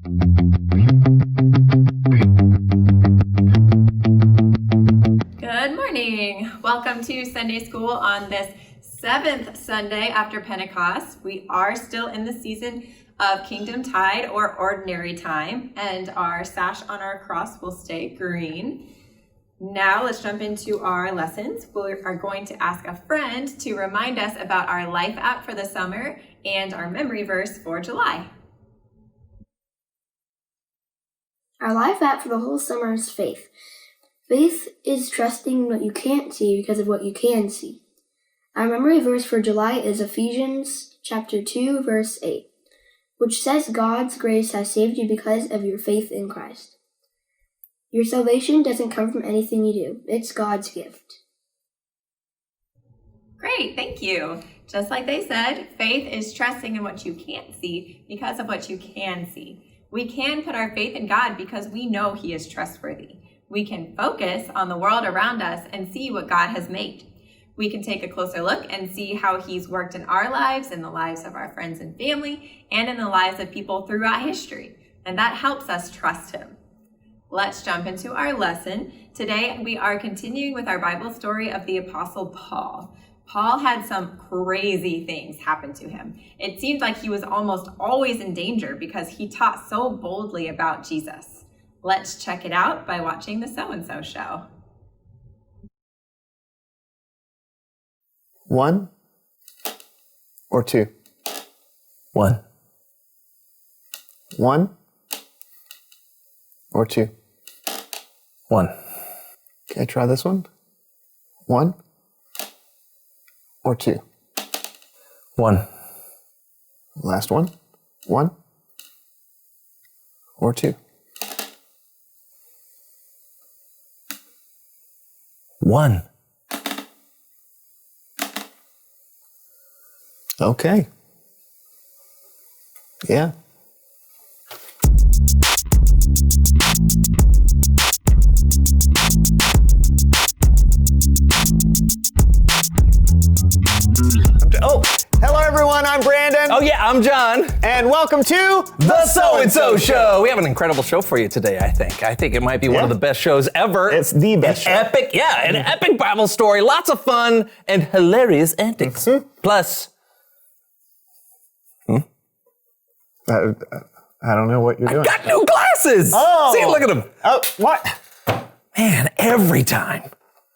Good morning. Welcome to Sunday School on this 7th Sunday after Pentecost. We are still in the season of Kingdom Tide or Ordinary Time, and our sash on our cross will stay green. Now let's jump into our lessons. We are going to ask a friend to remind us about our life app for the summer and our memory verse for July. Our life app for the whole summer is faith. Faith is trusting what you can't see because of what you can see. Our memory verse for July is Ephesians chapter 2, verse 8, which says God's grace has saved you because of your faith in Christ. Your salvation doesn't come from anything you do. It's God's gift. Great, thank you. Just like they said, faith is trusting in what you can't see because of what you can see. We can put our faith in God because we know He is trustworthy. We can focus on the world around us and see what God has made. We can take a closer look and see how He's worked in our lives, in the lives of our friends and family, and in the lives of people throughout history. And that helps us trust Him. Let's jump into our lesson. Today, we are continuing with our Bible story of the Apostle Paul. Paul had some crazy things happen to him. It seemed like he was almost always in danger because he taught so boldly about Jesus. Let's check it out by watching the So&So Show. 1 or 2? 1. 1 or 2? 1. Okay, try this one. 1 or 2? 1. Last one. 1 or 2? 1. Okay. Yeah. Oh, hello everyone, I'm Brandon. Oh yeah, I'm John. And welcome to The So&So Show. We have an incredible show for you today, I think. I think it might be one of the best shows ever. It's the best show. Epic, an epic Bible story, lots of fun and hilarious antics. Mm-hmm. Plus, I don't know what you're doing. got new glasses. Oh. See, look at them. Oh, what? Man, every time.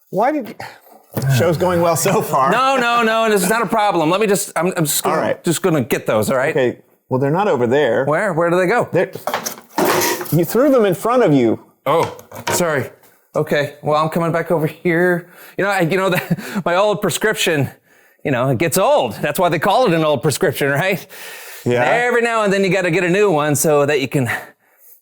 Why did you... Show's going well so far. No, this is not a problem. Let me just, I'm just gonna, All right. just gonna get those, all right? Okay, well, they're not over there. Where do they go? You threw them in front of you. Oh, sorry. Okay, well, I'm coming back over here. My old prescription, it gets old. That's why they call it an old prescription, right? Yeah. Every now and then you got to get a new one so that you can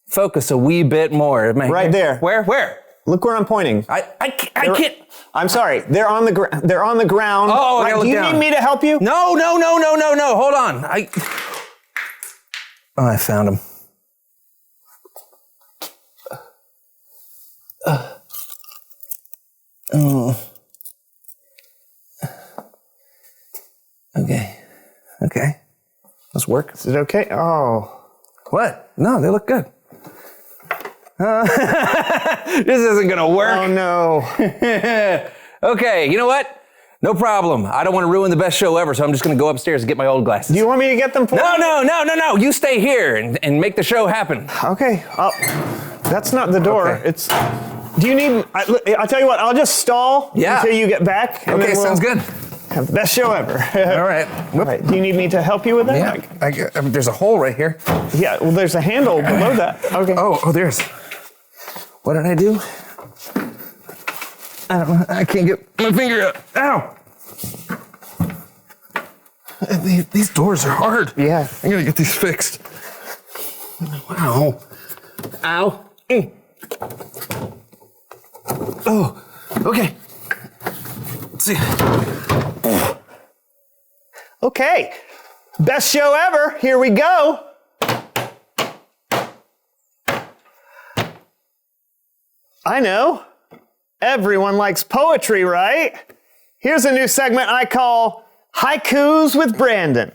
focus a wee bit more. Right there. Where? Look where I'm pointing. I can't. I'm sorry. They're on the ground. They're on the ground. Oh, I gotta look do you down. need me to help you? No. Hold on. I found them. Okay. Let's work. Is it okay? Oh. What? No, they look good. This isn't gonna work. Oh no. Okay, you know what? No problem. I don't want to ruin the best show ever, so I'm just gonna go upstairs and get my old glasses. Do you want me to get them for you? No. You stay here and make the show happen. Okay. That's not the door. Okay. It's. Do you need? I'll tell you what. I'll just stall until you get back. And Okay, then we'll sounds good. Have the best show ever. All right. All right. Do you need me to help you with that? Yeah. There's a hole right here. Yeah. Well, there's a handle below that. Okay. Oh, there's. What did I do? I don't know. I can't get my finger up. Ow! These doors are hard. Yeah. I'm gonna get these fixed. Wow. Ow. Oh, okay. Let's see. Okay. Best show ever. Here we go. I know. Everyone likes poetry, right? Here's a new segment I call Haikus with Brandon.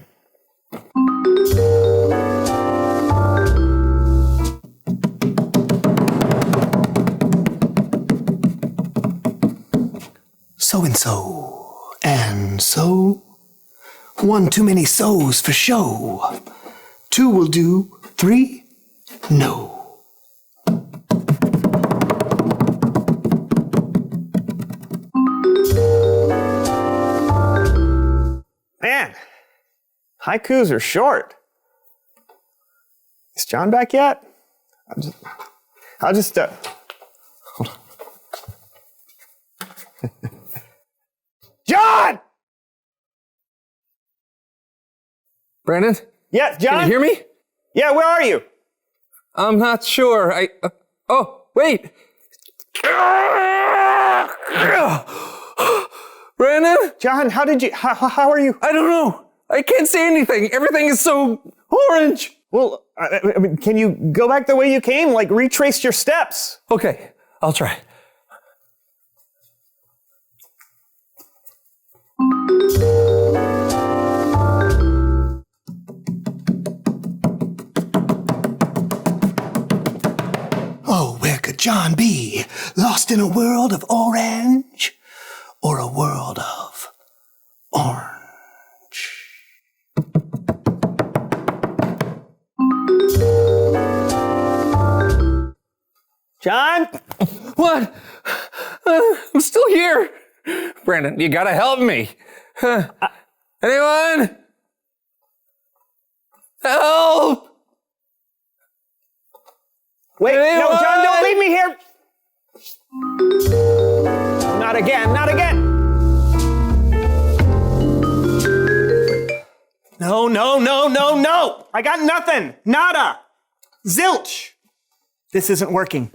So and so. One too many so's for show. Two will do, three, no. Man, haikus are short. Is John back yet? I'll just hold on. John! Brandon? Yeah, John? Can you hear me? Yeah, where are you? I'm not sure. Oh, wait. Brandon? John, how are you? I don't know. I can't see anything. Everything is so orange. Well, I mean, can you go back the way you came? Like, retrace your steps. Okay, I'll try. Oh, where could John be? Lost in a world of orange? Or a world of orange? John? What? I'm still here. Brandon, you gotta help me. Anyone? Help! Wait, Anyone? no, John, don't leave me here! Not again, not again! No, no, no, no, no! I got nothing! Nada! Zilch! This isn't working.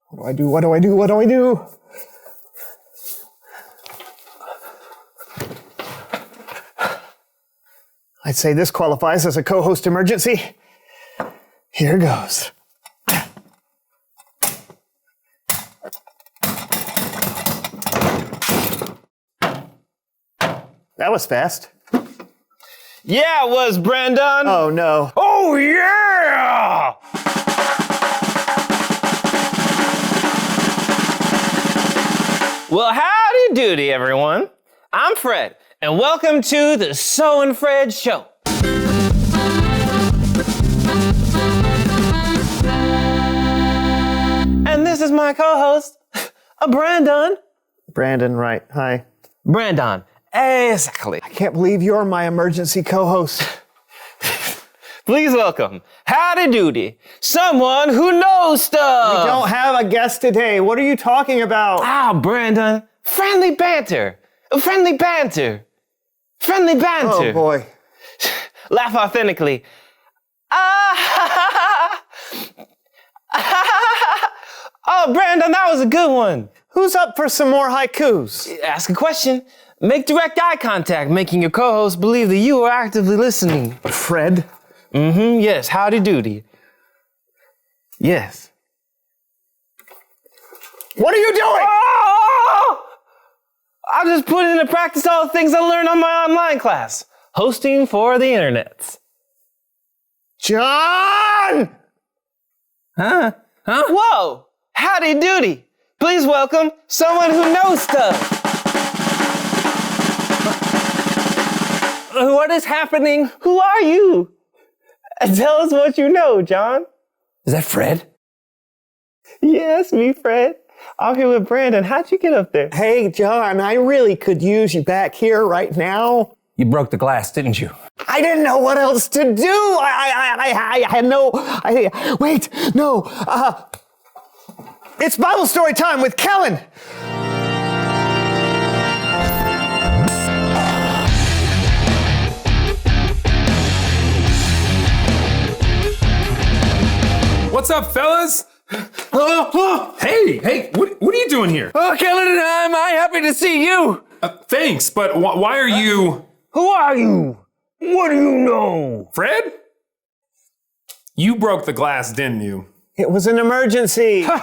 What do I do? What do I do? What do I do? I'd say this qualifies as a co-host emergency. Here goes. That was fast. Yeah, it was, Brandon. Oh no. Oh, yeah! Well, howdy doody, everyone. I'm Fred, and welcome to the So and Fred Show. And this is my co-host, Brandon. Brandon, right. Hi. Brandon, exactly. I can't believe you're my emergency co-host. Please welcome, howdy doody, someone who knows stuff. We don't have a guest today. What are you talking about? Ah, Brandon, friendly banter. Friendly banter. Friendly banter. Oh boy. Laugh authentically. Ah! Oh, Brandon, that was a good one. Who's up for some more haikus? Ask a question. Make direct eye contact, making your co-host believe that you are actively listening. Fred? Yes, howdy doody. Yes. What are you doing? Oh! I'm just putting into practice all the things I learned on my online class. Hosting for the internets. John! Huh? Whoa! Howdy doody! Please welcome someone who knows stuff. What is happening? Who are you? Tell us what you know, John. Is that Fred? Yes, me, Fred. I'm here with Brandon. How'd you get up there? Hey, John, I really could use you back here right now. You broke the glass, didn't you? I didn't know what else to do. I had no. Wait, no. It's Bible story time with Kellen. What's up, fellas? Hey, what are you doing here? Oh, Kellen and I'm happy to see you. Thanks, but why are you... Who are you? What do you know? Fred? You broke the glass, didn't you? It was an emergency. That's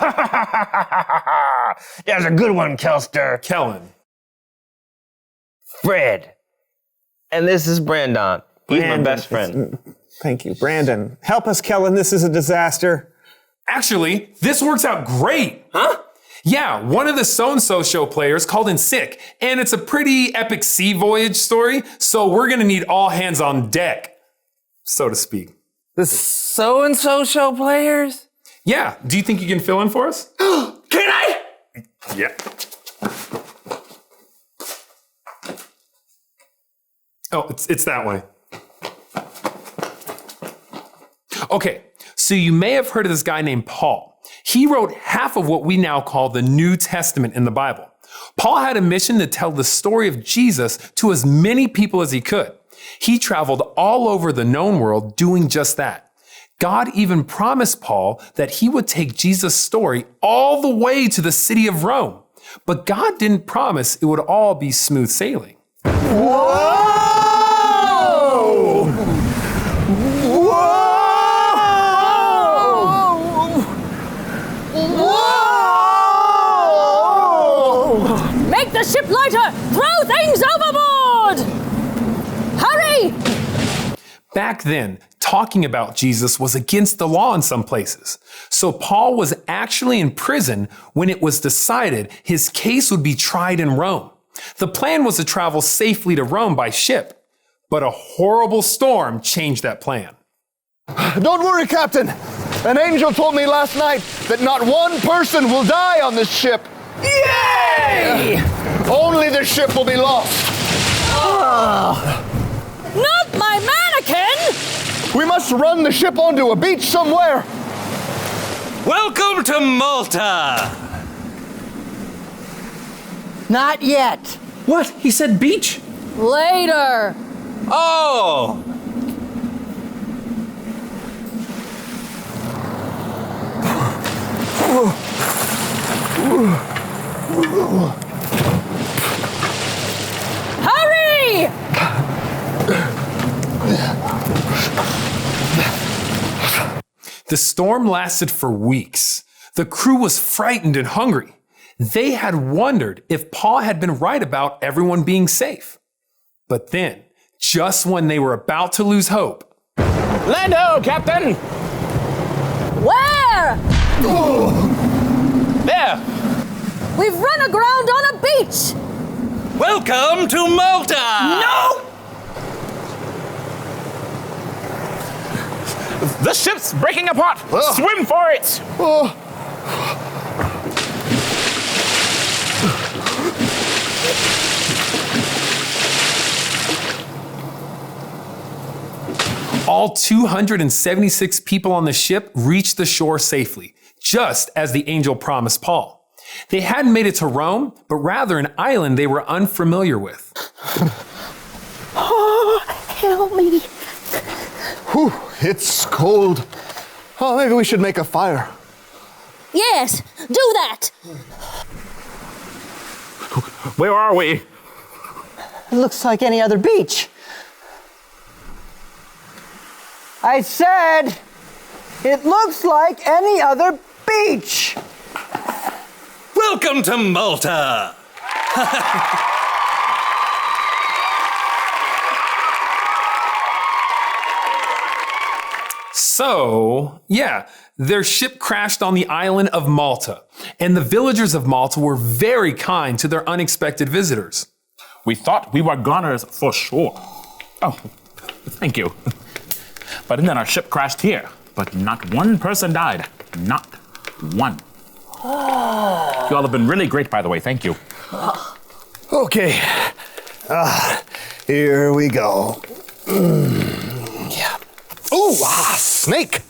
a good one, Kelster. Kellen. Fred. And this is Brandon. He's my best friend. Thank you, Brandon. Help us, Kellen. This is a disaster. Actually, this works out great. Huh? Yeah, one of the So&So Show players called in sick, and it's a pretty epic sea voyage story, so we're gonna need all hands on deck, so to speak. The So&So Show players? Yeah, do you think you can fill in for us? Can I? Yeah. Oh, it's that way. Okay, so you may have heard of this guy named Paul. He wrote half of what we now call the New Testament in the Bible. Paul had a mission to tell the story of Jesus to as many people as he could. He traveled all over the known world doing just that. God even promised Paul that he would take Jesus' story all the way to the city of Rome. But God didn't promise it would all be smooth sailing. Whoa! Make the ship lighter! Throw things overboard! Hurry! Back then, talking about Jesus was against the law in some places. So Paul was actually in prison when it was decided his case would be tried in Rome. The plan was to travel safely to Rome by ship, but a horrible storm changed that plan. Don't worry, Captain. An angel told me last night that not one person will die on this ship. Yay! Only the ship will be lost. Not my mannequin! We must run the ship onto a beach somewhere. Welcome to Malta! Not yet. What? He said beach? Later! Oh! Hurry! The storm lasted for weeks. The crew was frightened and hungry. They had wondered if Paul had been right about everyone being safe. But then, just when they were about to lose hope, Land ho, Captain! Where? There! We've run aground on a beach! Welcome to Malta! No! The ship's breaking apart! Swim for it! all 276 people on the ship reached the shore safely, just as the angel promised Paul. They hadn't made it to Rome, but rather an island they were unfamiliar with. Oh, help me. Whew, it's cold. Oh, maybe we should make a fire. Yes, do that! Where are we? It looks like any other beach. I said, it looks like any other beach. Welcome to Malta! So, yeah, their ship crashed on the island of Malta, and the villagers of Malta were very kind to their unexpected visitors. We thought we were goners for sure. Oh, thank you. But then our ship crashed here, but not one person died. Not one. You all have been really great, by the way. Thank you. Okay. Here we go. Yeah. Ooh, snake.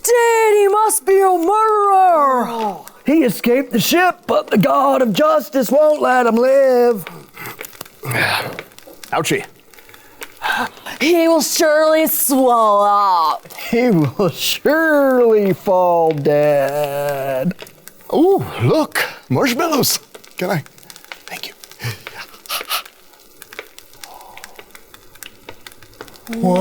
Daddy must be a murderer. He escaped the ship, but the God of justice won't let him live. Ouchie. He will surely swallow up. He will surely fall dead. Ooh, look, marshmallows. Can I? Thank you. Whoa!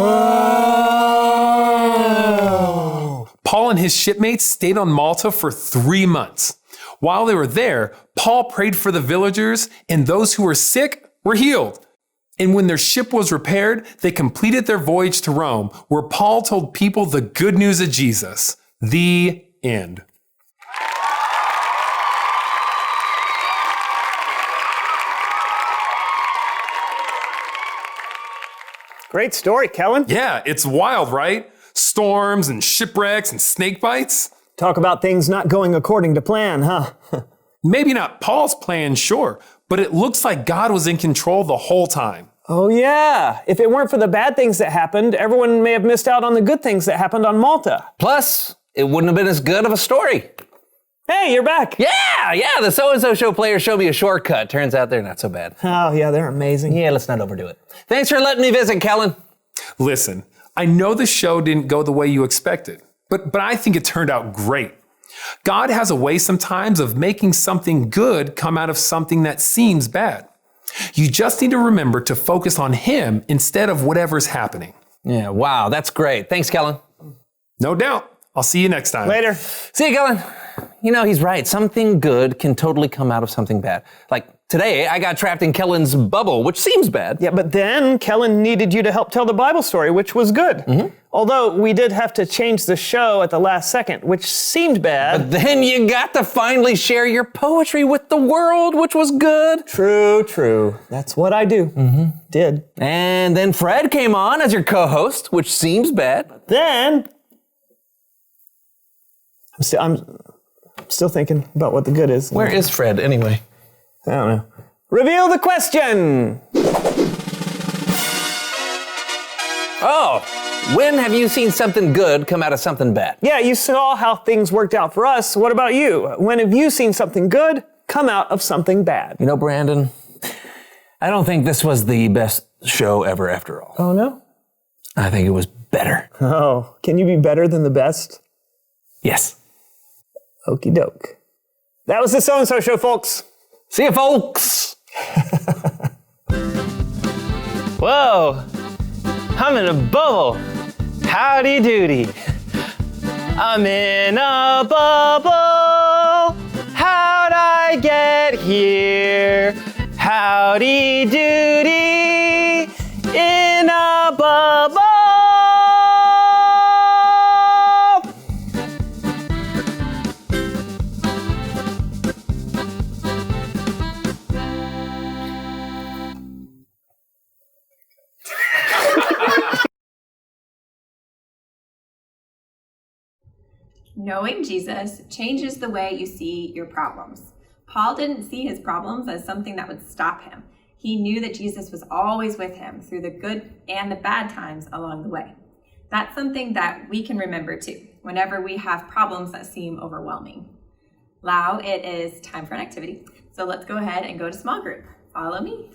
Paul and his shipmates stayed on Malta for 3 months. While they were there, Paul prayed for the villagers, and those who were sick were healed. And when their ship was repaired, they completed their voyage to Rome, where Paul told people the good news of Jesus. The end. Great story, Kellen. Yeah, it's wild, right? Storms and shipwrecks and snake bites. Talk about things not going according to plan, huh? Maybe not Paul's plan, sure, but it looks like God was in control the whole time. Oh yeah, if it weren't for the bad things that happened, everyone may have missed out on the good things that happened on Malta. Plus, it wouldn't have been as good of a story. Hey, you're back. Yeah, the So&So Show players showed me a shortcut. Turns out they're not so bad. Oh yeah, they're amazing. Yeah, let's not overdo it. Thanks for letting me visit, Kellen. Listen, I know the show didn't go the way you expected, but I think it turned out great. God has a way sometimes of making something good come out of something that seems bad. You just need to remember to focus on Him instead of whatever's happening. Yeah, wow, that's great. Thanks, Kellen. No doubt. I'll see you next time. Later. See you, Kellen. You know, he's right. Something good can totally come out of something bad. Like today, I got trapped in Kellen's bubble, which seems bad. Yeah, but then Kellen needed you to help tell the Bible story, which was good. Mm-hmm. Although we did have to change the show at the last second, which seemed bad. But then you got to finally share your poetry with the world, which was good. True. That's what I do. Mm-hmm. Did. And then Fred came on as your co-host, which seems bad. Then I'm still thinking about what the good is. Where is Fred anyway? I don't know. Reveal the question! Oh, when have you seen something good come out of something bad? Yeah, you saw how things worked out for us. What about you? When have you seen something good come out of something bad? You know, Brandon, I don't think this was the best show ever after all. Oh, no? I think it was better. Oh, can you be better than the best? Yes. Okie doke. That was the So&So Show, folks. See you, folks. Whoa, I'm in a bubble. Howdy doody. I'm in a bubble. How'd I get here? Howdy doody. In a bubble. Knowing Jesus changes the way you see your problems. Paul didn't see his problems as something that would stop him. He knew that Jesus was always with him through the good and the bad times along the way. That's something that we can remember too, whenever we have problems that seem overwhelming. Now it is time for an activity. So let's go ahead and go to small group. Follow me.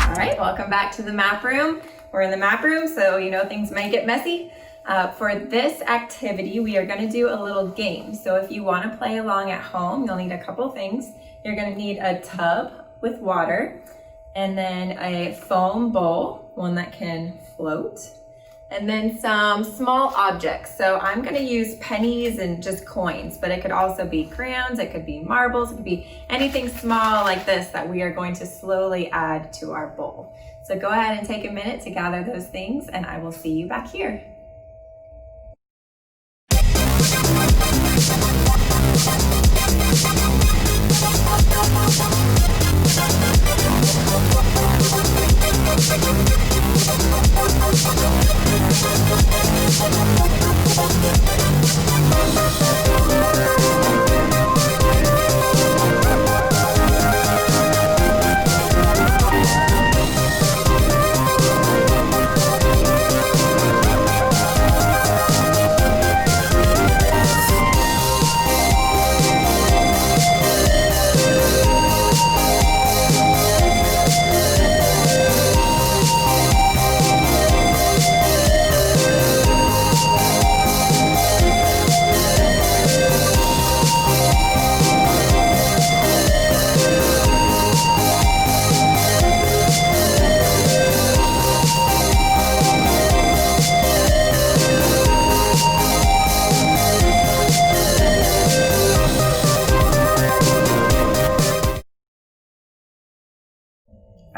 All right, welcome back to the map room. We're in the map room, so you know things might get messy. For this activity, we are going to do a little game. So if you want to play along at home, you'll need a couple things. You're going to need a tub with water, and then a foam bowl, one that can float, and then some small objects. So I'm going to use pennies and just coins, but it could also be crayons, it could be marbles, it could be anything small like this that we are going to slowly add to our bowl. So go ahead and take a minute to gather those things, and I will see you back here.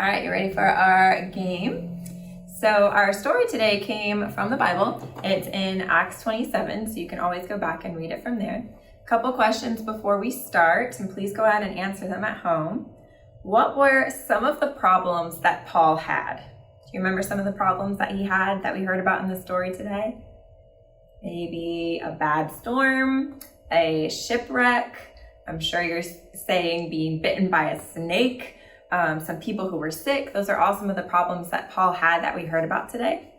right, you ready for our game? So our story today came from the Bible. It's in Acts 27, so you can always go back and read it from there. A couple questions before we start, and please go ahead and answer them at home. What were some of the problems that Paul had? Do you remember some of the problems that he had that we heard about in the story today? Maybe a bad storm, a shipwreck. I'm sure you're saying being bitten by a snake, some people who were sick. Those are all some of the problems that Paul had that we heard about today.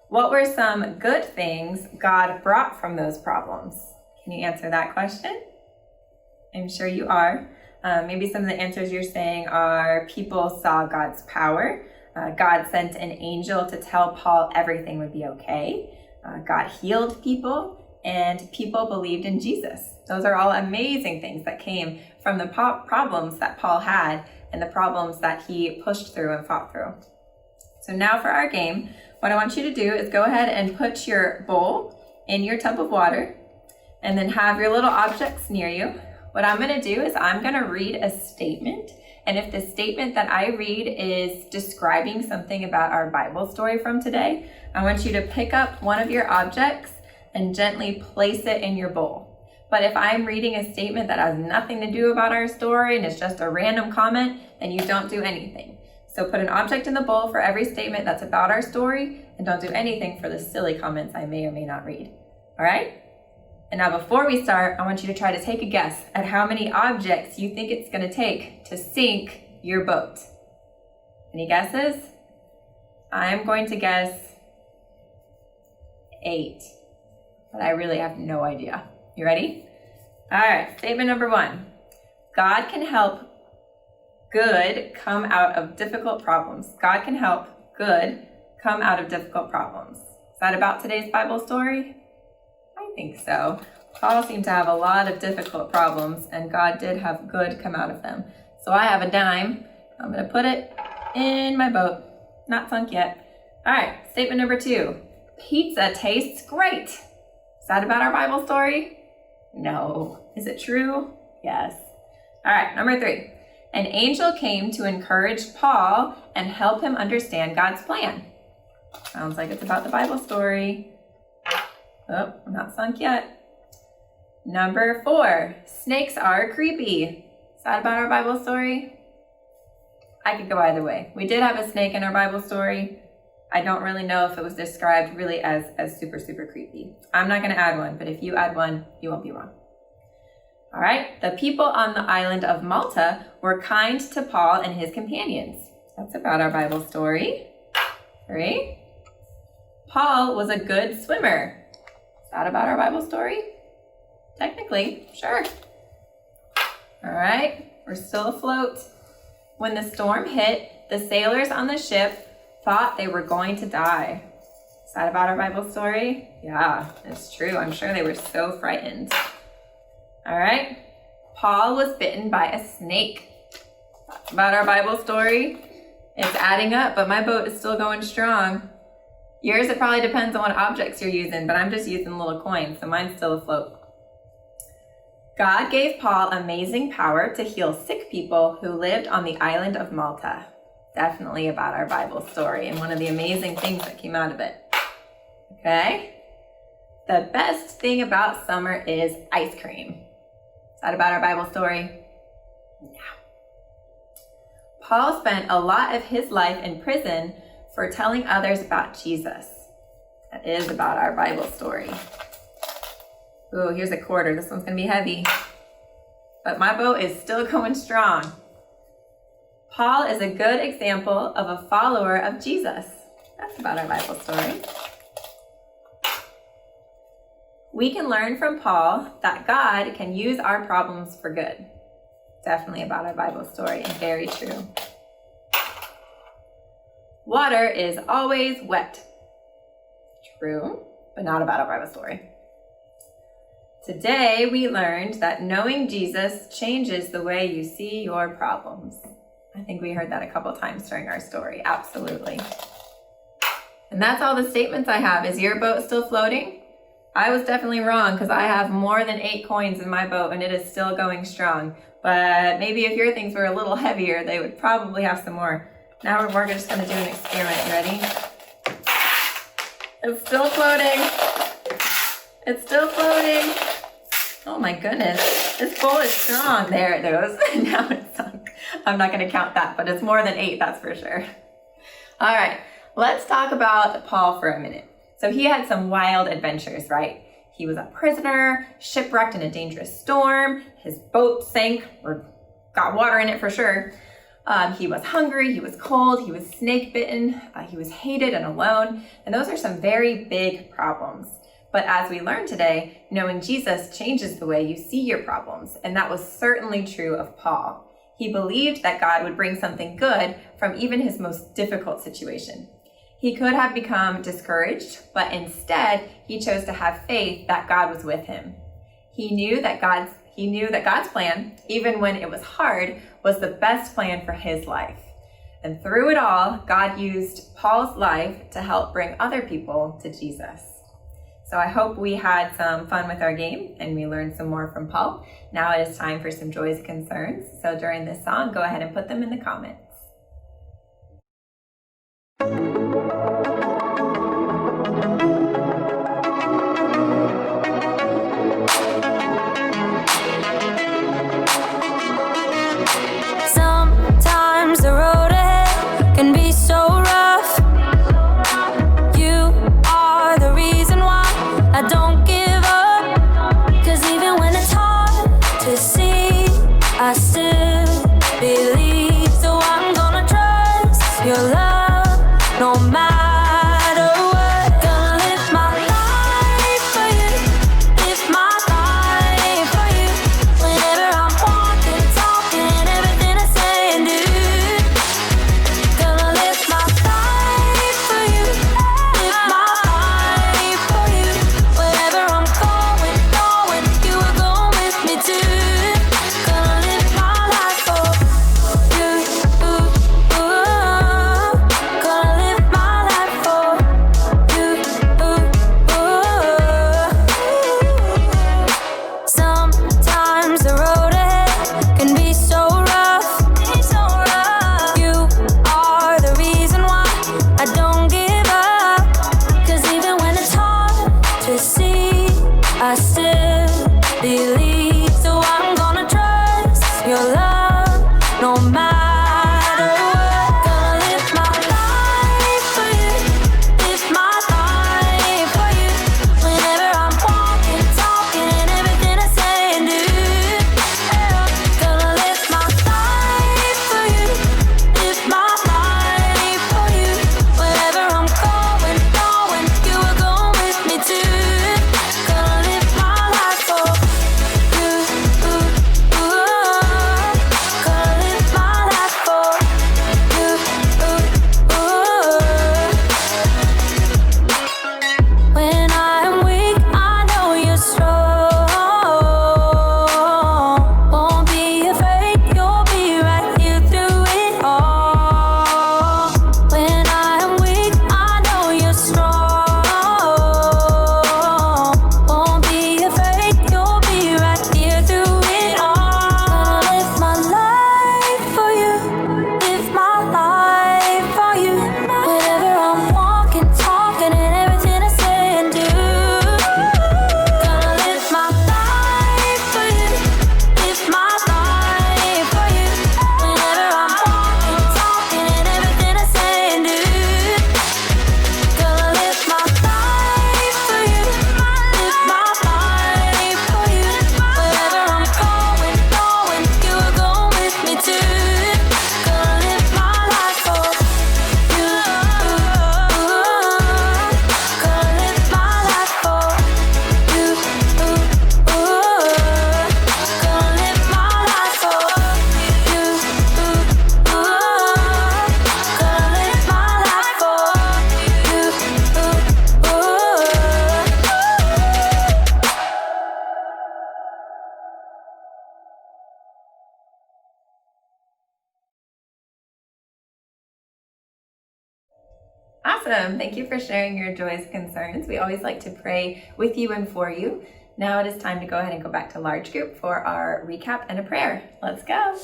What were some good things God brought from those problems? Can you answer that question? I'm sure you are. Maybe some of the answers you're saying are people saw God's power. God sent an angel to tell Paul everything would be okay. God healed people, and people believed in Jesus. Those are all amazing things that came from the problems that Paul had and the problems that he pushed through and fought through. So now for our game, what I want you to do is go ahead and put your bowl in your tub of water and then have your little objects near you. What I'm going to do is I'm going to read a statement. And if the statement that I read is describing something about our Bible story from today, I want you to pick up one of your objects and gently place it in your bowl. But if I'm reading a statement that has nothing to do about our story and it's just a random comment, then you don't do anything. So put an object in the bowl for every statement that's about our story, and don't do anything for the silly comments I may or may not read. All right? And now before we start, I want you to try to take a guess at how many objects you think it's going to take to sink your boat. Any guesses? I'm going to guess 8, but I really have no idea. You ready? All right, statement number 1. God can help good come out of difficult problems. God can help good come out of difficult problems. Is that about today's Bible story? I think so. Paul seemed to have a lot of difficult problems, and God did have good come out of them. So I have a dime. I'm going to put it in my boat. Not sunk yet. All right, statement number 2. Pizza tastes great. Is that about our Bible story? No. Is it true? Yes. All right, number 3. An angel came to encourage Paul and help him understand God's plan. Sounds like it's about the Bible story. Oh, I'm not sunk yet. Number 4, snakes are creepy. Is that about our Bible story? I could go either way. We did have a snake in our Bible story. I don't really know if it was described really as super, super creepy. I'm not going to add one, but if you add one, you won't be wrong. All right, the people on the island of Malta were kind to Paul and his companions. That's about our Bible story. 3, Paul was a good swimmer. Is that about our Bible story? Technically, sure. All right, we're still afloat. When the storm hit, the sailors on the ship thought they were going to die. Is that about our Bible story? Yeah, it's true. I'm sure they were so frightened. All right, Paul was bitten by a snake. That's about our Bible story. It's adding up, but my boat is still going strong. Yours, it probably depends on what objects you're using, but I'm just using little coins, so mine's still afloat. God gave Paul amazing power to heal sick people who lived on the island of Malta. Definitely about our Bible story and one of the amazing things that came out of it. Okay? The best thing about summer is ice cream. Is that about our Bible story? No. Paul spent a lot of his life in prison for telling others about Jesus. That is about our Bible story. Ooh, here's a quarter. This one's going to be heavy. But my boat is still going strong. Paul is a good example of a follower of Jesus. That's about our Bible story. We can learn from Paul that God can use our problems for good. Definitely about our Bible story and very true. Water is always wet. True, but not about our Bible story. Today, we learned that knowing Jesus changes the way you see your problems. I think we heard that a couple times during our story. Absolutely. And that's all the statements I have. Is your boat still floating? I was definitely wrong because I have more than 8 coins in my boat and it is still going strong. But maybe if your things were a little heavier, they would probably have some more Now we're just gonna do an experiment. You ready? It's still floating. It's still floating. Oh my goodness. This bowl is strong. There it goes. Now it's sunk. I'm not gonna count that, but it's more than 8, that's for sure. All right, let's talk about Paul for a minute. So he had some wild adventures, right? He was a prisoner, shipwrecked in a dangerous storm. His boat sank or got water in it for sure. He was hungry, he was cold, he was snake bitten, he was hated and alone. And those are some very big problems. But as we learned today, knowing Jesus changes the way you see your problems. And that was certainly true of Paul. He believed that God would bring something good from even his most difficult situation. He could have become discouraged, but instead he chose to have faith that God was with him. He knew that God's plan, even when it was hard, was the best plan for his life. And through it all, God used Paul's life to help bring other people to Jesus. So I hope we had some fun with our game and we learned some more from Paul. Now it is time for some joys and concerns. So during this song, go ahead and put them in the comments. Sometimes the road ahead can be so rough. You are the reason why I don't give up. 'Cause even when it's hard to see, I still believe. So I'm gonna trust your love no matter what. Gonna live my life for you, live my life for you. Whenever I'm walking, talking, everything I say and do. Gonna live my life for you, live my life for you. Wherever I'm going, you will go with me too. Gonna live my life for you, gonna live my life for you, Sometimes the road ahead can be so rough. You are the reason why I don't give up. 'Cause even when it's hard to see, I still believe. So I'm gonna trust your love no matter what. Gonna live my life for you, live my life for you. Whenever I'm walking, talking, everything I say and do. Gonna live my life for you, live my life for you. Wherever I'm going, you will go with me too. Gonna live my life for you, gonna live my life for you, When I'm weak, I know you're strong. Won't be afraid, you'll be right here through it all. When I'm weak, I know you're strong. Won't be afraid, you'll be right here through it all. Gonna live my life for you, live my life for you. Whenever I'm walking, talking, and everything I say and do. Gonna live my life for you, live my life for you. Whenever I'm walking, talking, and everything I say and do. Gonna live my life for you, live my life for you. Wherever I'm going, you will go with me too. Gonna live my life for you, gonna live my life for you, gonna live my life for you, gonna live my life for Awesome. Thank you for sharing your joys and concerns. We always like to pray with you and for you. Now it is time to go ahead and go back to large group for our recap and a prayer. Let's go.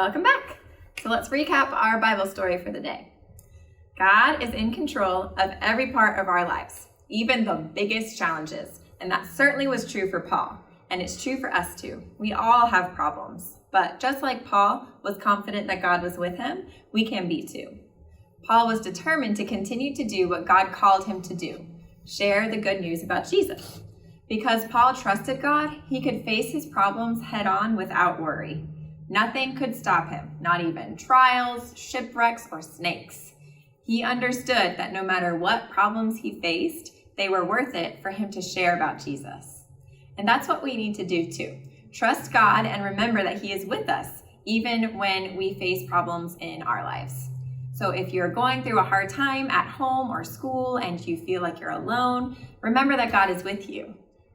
Welcome back. So let's recap our Bible story for the day. God is in control of every part of our lives, even the biggest challenges. And that certainly was true for Paul. And it's true for us too. We all have problems. But just like Paul was confident that God was with him, we can be too. Paul was determined to continue to do what God called him to do, share the good news about Jesus. Because Paul trusted God, he could face his problems head on without worry. Nothing could stop him, not even trials, shipwrecks, or snakes. He understood that no matter what problems he faced, they were worth it for him to share about Jesus. And that's what we need to do too. Trust God and remember that he is with us, even when we face problems in our lives. So if you're going through a hard time at home or school and you feel like you're alone, remember that God is with you.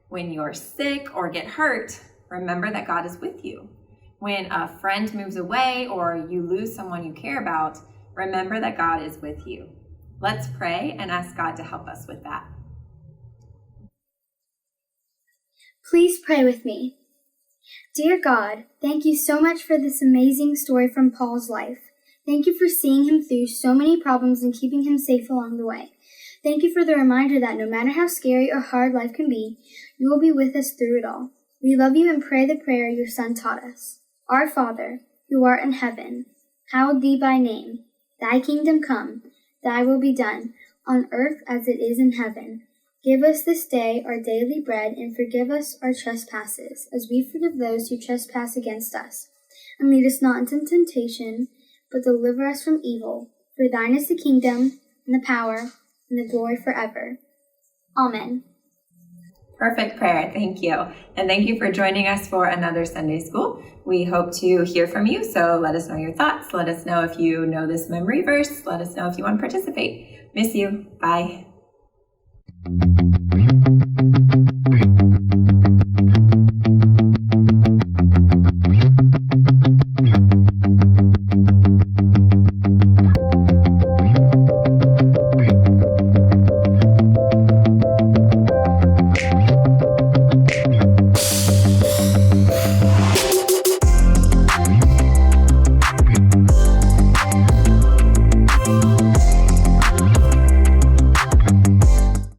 When you're sick or get hurt, remember that God is with you. When a friend moves away or you lose someone you care about, remember that God is with you. Let's pray and ask God to help us with that. Please pray with me. Dear God, thank you so much for this amazing story from Paul's life. Thank you for seeing him through so many problems and keeping him safe along the way. Thank you for the reminder that no matter how scary or hard life can be, you will be with us through it all. We love you and pray the prayer your Son taught us. Our Father, who art in heaven, hallowed be thy name. Thy kingdom come, thy will be done, on earth as it is in heaven. Give us this day our daily bread, and forgive us our trespasses, as we forgive those who trespass against us. And lead us not into temptation, but deliver us from evil. For thine is the kingdom, and the power, and the glory forever. Amen. Perfect prayer. Thank you. And thank you for joining us for another Sunday School. We hope to hear from you, so let us know your thoughts. Let us know if you know this memory verse. Let us know if you want to participate. Miss you. Bye.